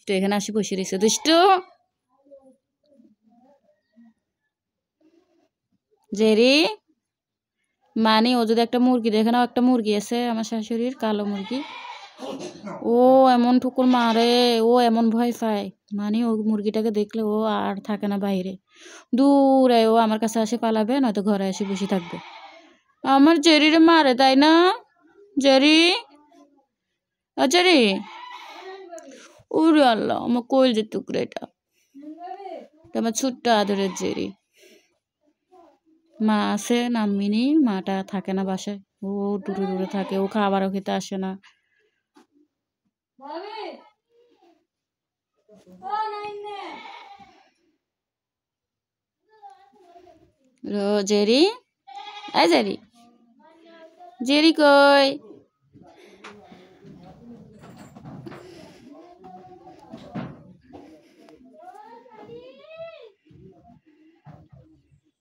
দুষ্টু এখানে আসি বসে রয়েছে দুষ্টু জেরি মানে ও যদি একটা মুরগি দেখে না একটা মুরগি আছে আমার শাশুড়ির কালো মুরগি ও এমন ঠুকুর মারে ও এমন ভয় পায় মানে ও মুরগিটাকে দেখলে ও আর থাকে না বাইরে দূরে ও আমার কাছে আসে পালাবে নয়তো ঘরে এসে বসে থাকবে আমার জেরিরে মারে তাই না জেরি জেরি ওরে আল্লাহ আমার কোল যে টুকরে এটা আমার ছোট্ট আদরের জেরি মা আছে নাম মিনি মাটা থাকে না বাসায় ও দূরে দূরে থাকে ও খাবারও খেতে আসে না জেরি জেরি জেরি কই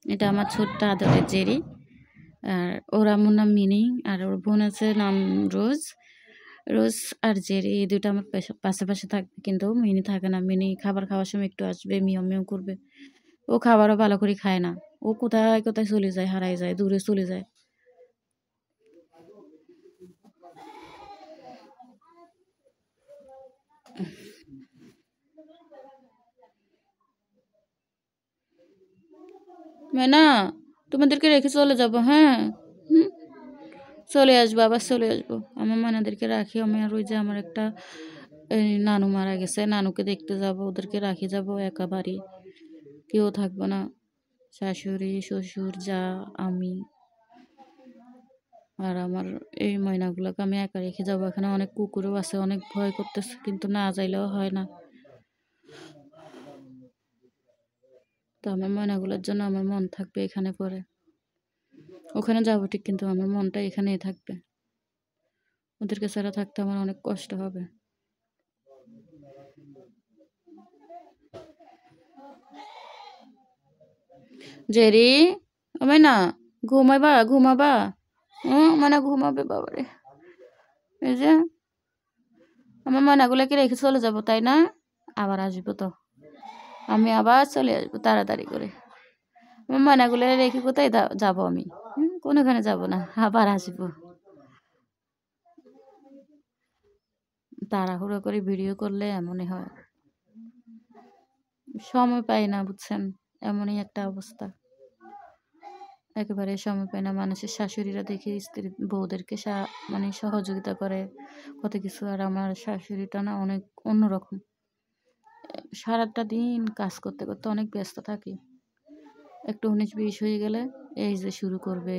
এটা আমার ছোট্ট আদরের জেরি আর ওর আমার নাম মিনি আর ওর বোন আছে নাম রোজ রোজ আর জেরি এই দুটো আমার পাশে পাশে থাকবে কিন্তু মিনি থাকে না মিনি খাবার খাওয়ার সময় একটু আসবে মিয়াও মিয়াও করবে ও খাবারও ভালো করে খায় না ও কোথায় কোথায় চলে যায় হারাই যায় দূরে চলে যায় না তোমাদেরকে রেখে চলে যাবো হ্যাঁ চলে আসবো আবার চলে আসবো আমার মানাদেরকে রাখি আমি আর ওই যে আমার একটা নানু মারা গেছে নানুকে দেখতে যাব ওদেরকে রাখি যাব একা বাড়ি কেউ থাকবো না শাশুড়ি শ্বশুর যা আমি আর আমার এই ময়নাগুলোকে আমি একা রেখে যাবো এখানে অনেক কুকুরও আছে অনেক ভয় করতেছে কিন্তু না যাইলেও হয় না তো আমার ময়নাগুলোর জন্য আমার মন থাকবে এখানে পরে ওখানে যাবো ঠিক কিন্তু আমার মনটা এখানেই থাকবে ওদেরকে ছাড়া থাকতে আমার অনেক কষ্ট হবে জেরি আমি না ঘুমাবা মানে ঘুমাবে বাবারে এই যে আমার ময়নাগুলোকে রেখে চলে যাবো তাই না আবার আসবো তো আমি আবার চলে আসবো তাড়াতাড়ি করে আমার ময়নাগুলো রেখে কোথায় যাবো আমি কোনোখানে যাবো না আবার আসবো তাড়াহুড়ো করে ভিডিও করলে এমনই হয় সময় পাই না বুঝছেন এমনই একটা অবস্থা একেবারে সময় পায় না মানুষের শাশুড়িরা দেখি স্ত্রী বউদেরকে মানে সহযোগিতা করে কত কিছু আর আমার শাশুড়িটা না অনেক অন্যরকম সারাটা দিন কাজ করতে করতে অনেক ব্যস্ত থাকি একটু 19-20 হয়ে গেলে এই যে শুরু করবে